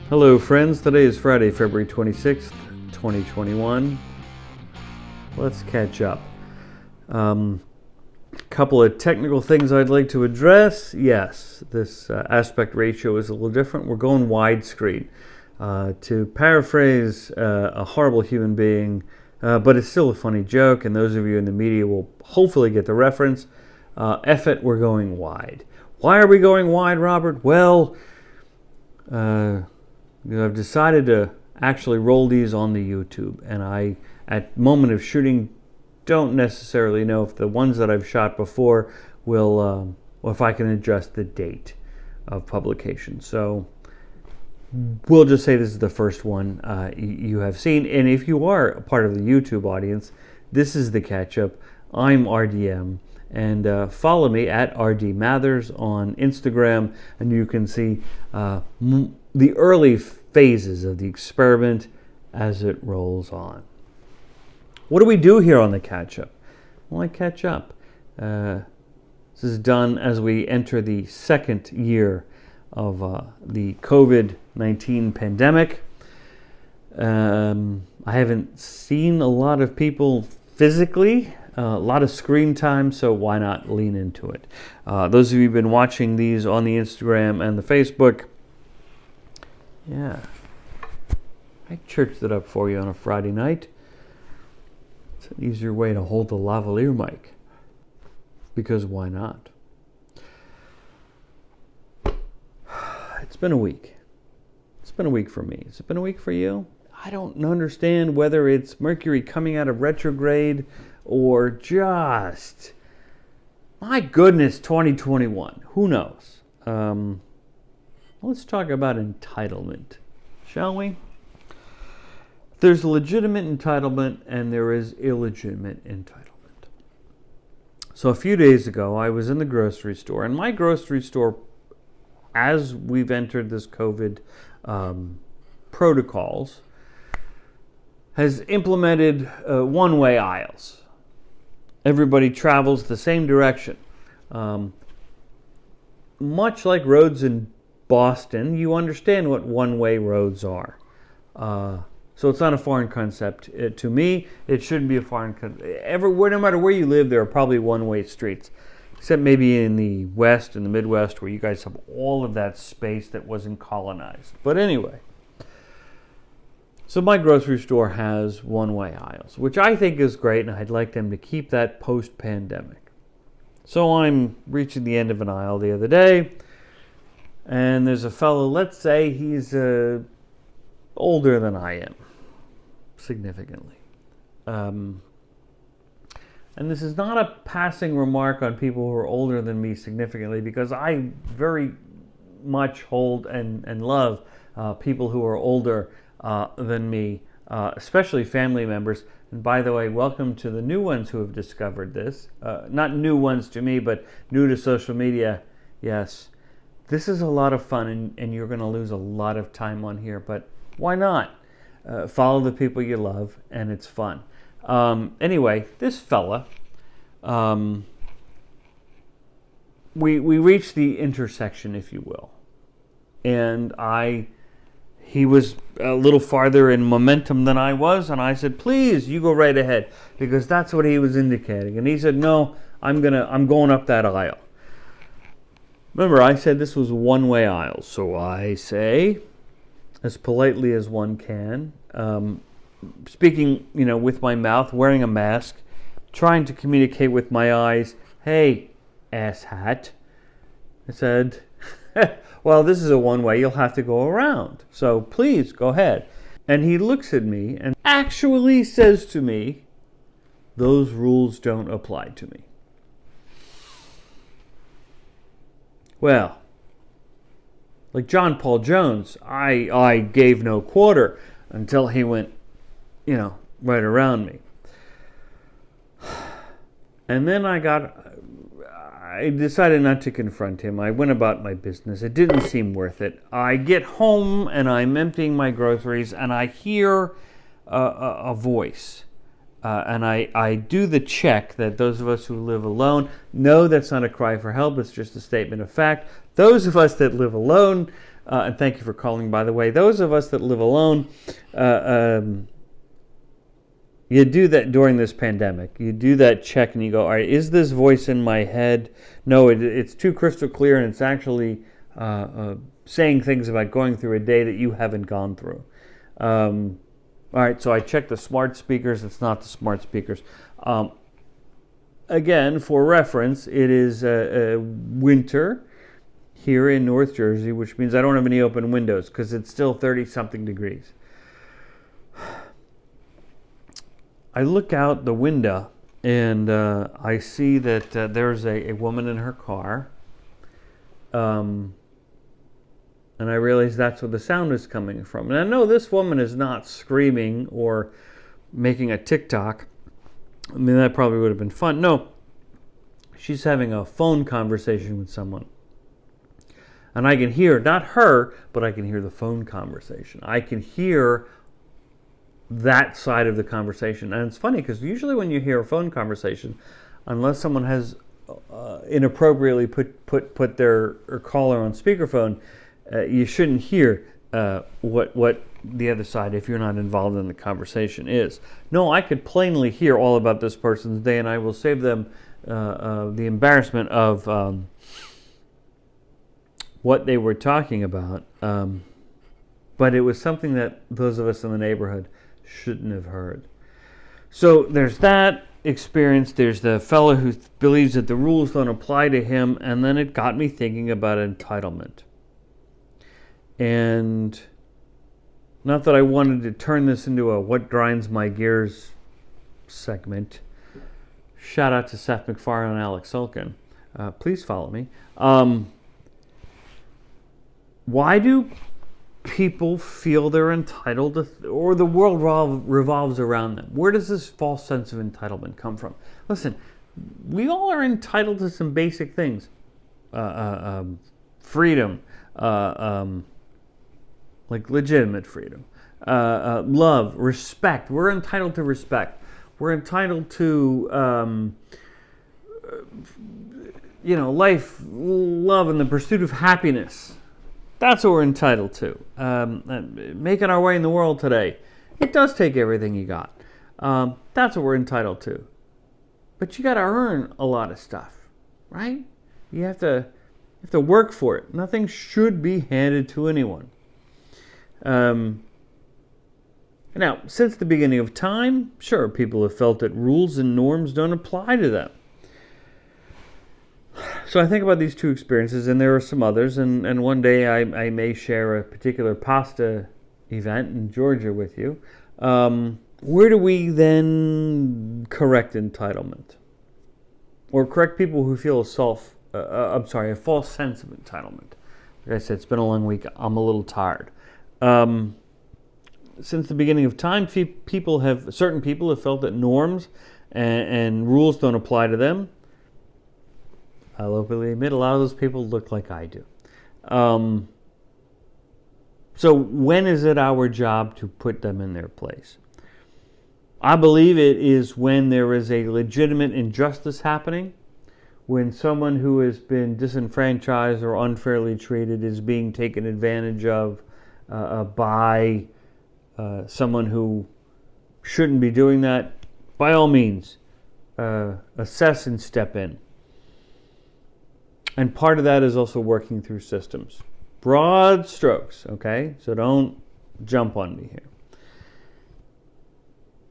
Hello friends, today is Friday, February 26th, 2021. Let's catch up. Couple of technical things I'd like to address. Yes, this aspect ratio is a little different. We're going widescreen. To paraphrase a horrible human being, but it's still a funny joke, and those of you in the media will hopefully get the reference. F it, we're going wide. Why are we going wide, Robert? Well, I've decided to actually roll these on the YouTube, and I, at moment of shooting, don't necessarily know if the ones that I've shot before will, or if I can adjust the date of publication. So we'll just say this is the first one you have seen, and if you are a part of the YouTube audience, this is the catch-up. I'm RDM, and follow me at RD Mathers on Instagram, and you can see the early phases of the experiment as it rolls on. What do we do here on the catch-up? Well, I catch up. This is done as we enter the second year of the COVID-19 pandemic. I haven't seen a lot of people physically, a lot of screen time, so why not lean into it? Those of you who've been watching these on the Instagram and the Facebook, yeah, I churched it up for you on a Friday night. It's an easier way to hold the lavalier mic, because why not? It's been a week. It's been a week for me. Has it been a week for you? I don't understand whether it's Mercury coming out of retrograde or just, my goodness, 2021. Who knows? Let's talk about entitlement, shall we? There's legitimate entitlement and there is illegitimate entitlement. So a few days ago, I was in the grocery store, and my grocery store, as we've entered this COVID protocols, has implemented one-way aisles. Everybody travels the same direction. Much like roads in Boston, you understand what one-way roads are. So it's not a foreign concept. To me, it shouldn't be a foreign concept. Everywhere, no matter where you live, there are probably one-way streets. Except maybe in the West, in the Midwest, where you guys have all of that space that wasn't colonized. But anyway, so my grocery store has one-way aisles, which I think is great, and I'd like them to keep that post-pandemic. So I'm reaching the end of an aisle the other day, and there's a fellow, let's say he's older than I am, significantly. And this is not a passing remark on people who are older than me significantly, because I very much hold and love people who are older than me, especially family members. And by the way, welcome to the new ones who have discovered this. Not new ones to me, but new to social media. Yes, this is a lot of fun, and you're going to lose a lot of time on here, but why not? Follow the people you love, and it's fun. Anyway, this fella, we reached the intersection, if you will, and he was a little farther in momentum than I was, and I said, please, you go right ahead, because that's what he was indicating. And he said, no, I'm going up that aisle. Remember, I said this was a one-way aisle, so I say, as politely as one can, speaking, with my mouth, wearing a mask, trying to communicate with my eyes, hey, asshat. I said, well, this is a one-way, you'll have to go around, so please, go ahead. And he looks at me and actually says to me, those rules don't apply to me. Well, like John Paul Jones, I gave no quarter until he went, right around me. And then I decided not to confront him. I went about my business. It didn't seem worth it. I get home and I'm emptying my groceries, and I hear a voice. And I do the check that those of us who live alone know that's not a cry for help. It's just a statement of fact. Those of us that live alone, And thank you for calling, by the way. Those of us that live alone, you do that during this pandemic. You do that check and you go, all right, is this voice in my head? No, it's too crystal clear, and it's actually saying things about going through a day that you haven't gone through. All right, so I checked the smart speakers. It's not the smart speakers. Again, for reference, it is winter here in North Jersey, which means I don't have any open windows because it's still 30-something degrees. I look out the window and I see that there's a woman in her car. And I realize that's where the sound is coming from. And I know this woman is not screaming or making a TikTok. I mean, that probably would have been fun. No, she's having a phone conversation with someone. And I can hear, not her, but I can hear the phone conversation. I can hear that side of the conversation. And it's funny because usually when you hear a phone conversation, unless someone has inappropriately put their caller on speakerphone, you shouldn't hear what the other side, if you're not involved in the conversation, is. No, I could plainly hear all about this person's day, and I will save them the embarrassment of what they were talking about. But it was something that those of us in the neighborhood shouldn't have heard. So there's that experience. There's the fellow who believes that the rules don't apply to him, and then it got me thinking about entitlement. And not that I wanted to turn this into a what grinds my gears segment. Shout out to Seth MacFarlane and Alex Sulkin. Please follow me. Why do people feel they're entitled to, or the world revolves around them? Where does this false sense of entitlement come from? Listen, we all are entitled to some basic things. Freedom, like legitimate freedom. Love, respect. We're entitled to respect. We're entitled to, life, love, and the pursuit of happiness. That's what we're entitled to. Making our way in the world today. It does take everything you got. That's what we're entitled to. But you got to earn a lot of stuff, right? You have to work for it. Nothing should be handed to anyone. Now, since the beginning of time, sure, people have felt that rules and norms don't apply to them. So I think about these two experiences, and there are some others, and one day I may share a particular pasta event in Georgia with you. Where do we then correct entitlement? Or correct people who feel a false sense of entitlement? Like I said, it's been a long week. I'm a little tired. Since the beginning of time, certain people have felt that norms and rules don't apply to them. I'll openly admit a lot of those people look like I do. So when is it our job to put them in their place? I believe it is when there is a legitimate injustice happening, when someone who has been disenfranchised or unfairly treated is being taken advantage of by someone who shouldn't be doing that. By all means, assess and step in. And part of that is also working through systems. Broad strokes, okay? So don't jump on me here.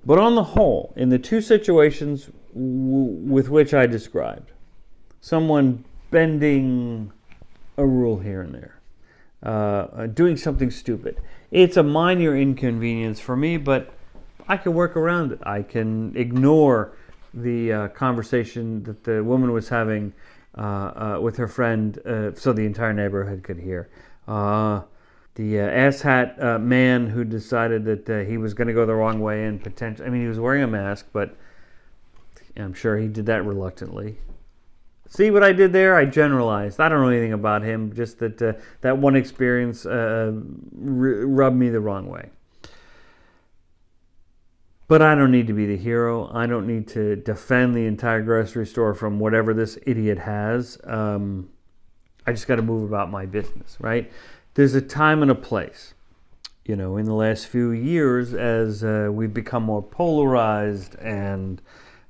But on the whole, in the two situations with which I described, someone bending a rule here and there, doing something stupid, it's a minor inconvenience for me, but I can work around it. I can ignore the conversation that the woman was having with her friend, so the entire neighborhood could hear. The asshat man who decided that he was going to go the wrong way and potentially, he was wearing a mask, but I'm sure he did that reluctantly. See what I did there? I generalized. I don't know anything about him, just that that one experience rubbed me the wrong way. But I don't need to be the hero. I don't need to defend the entire grocery store from whatever this idiot has. I just got to move about my business, right? there's a time and a place. You know, in the last few years, as we've become more polarized, and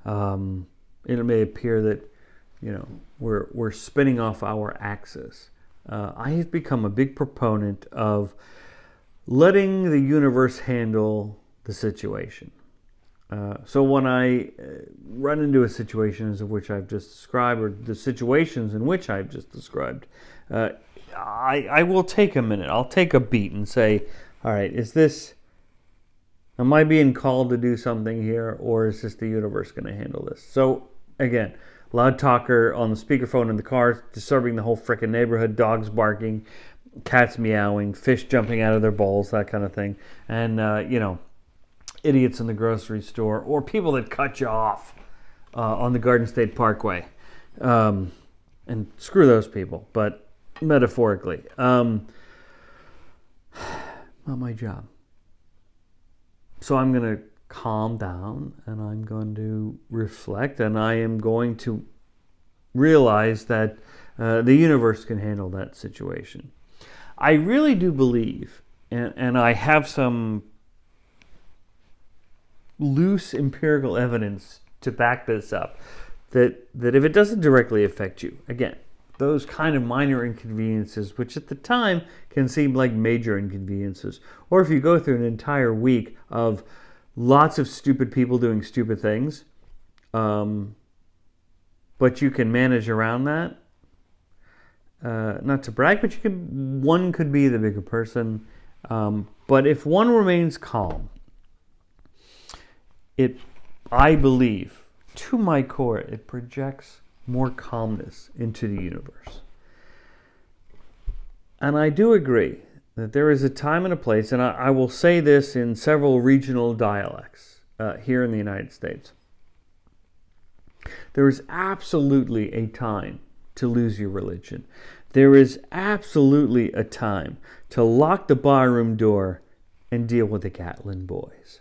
it may appear that, you know, we're spinning off our axis. I have become a big proponent of letting the universe handle the situation. So when I run into a situation of which I've just described, or the situations in which I've just described, I will take a minute. I'll take a beat and say, all right, am I being called to do something here, or is this the universe going to handle this? So again, loud talker on the speakerphone in the car, disturbing the whole frickin' neighborhood, dogs barking, cats meowing, fish jumping out of their bowls, that kind of thing. And, you know, idiots in the grocery store, or people that cut you off on the Garden State Parkway. And screw those people, but metaphorically. Not my job. So I'm going to calm down, and I'm going to reflect, and I am going to realize that the universe can handle that situation. I really do believe, and I have some loose empirical evidence to back this up, that if it doesn't directly affect you, again, those kind of minor inconveniences, which at the time can seem like major inconveniences, or if you go through an entire week of lots of stupid people doing stupid things, but you can manage around that. Not to brag, but one could be the bigger person. But if one remains calm, I believe, to my core, it projects more calmness into the universe. And I do agree that there is a time and a place, and I will say this in several regional dialects here in the United States. There is absolutely a time to lose your religion. There is absolutely a time to lock the barroom door and deal with the Gatlin boys.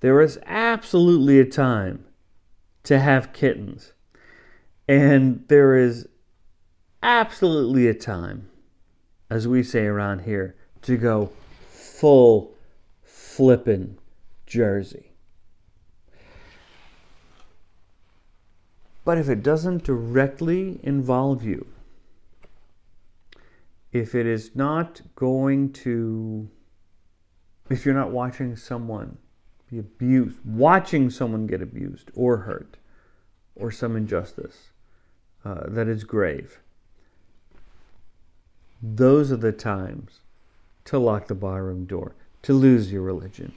There is absolutely a time to have kittens. And there is absolutely a time, as we say around here, to go full flippin' Jersey. But if it doesn't directly involve you, if it is not going to, if you're not watching someone be abused, watching someone get abused or hurt, or some injustice that is grave, those are the times to lock the barroom door, to lose your religion,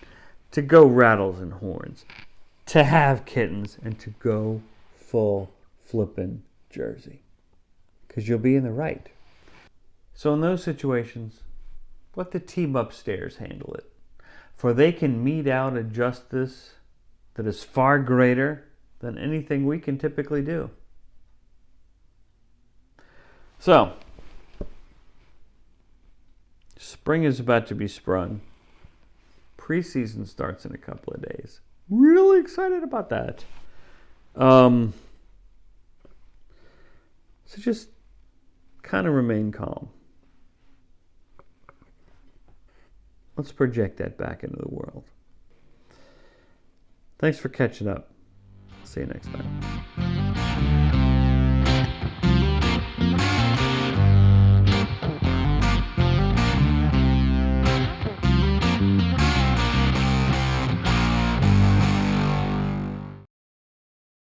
to go rattles and horns, to have kittens, and to go full flippin' Jersey. Because you'll be in the right. So in those situations, let the team upstairs handle it. For they can mete out a justice that is far greater than anything we can typically do. So, spring is about to be sprung. Preseason starts in a couple of days. Really excited about that. So just kind of remain calm. Let's project that back into the world. Thanks for catching up. See you next time.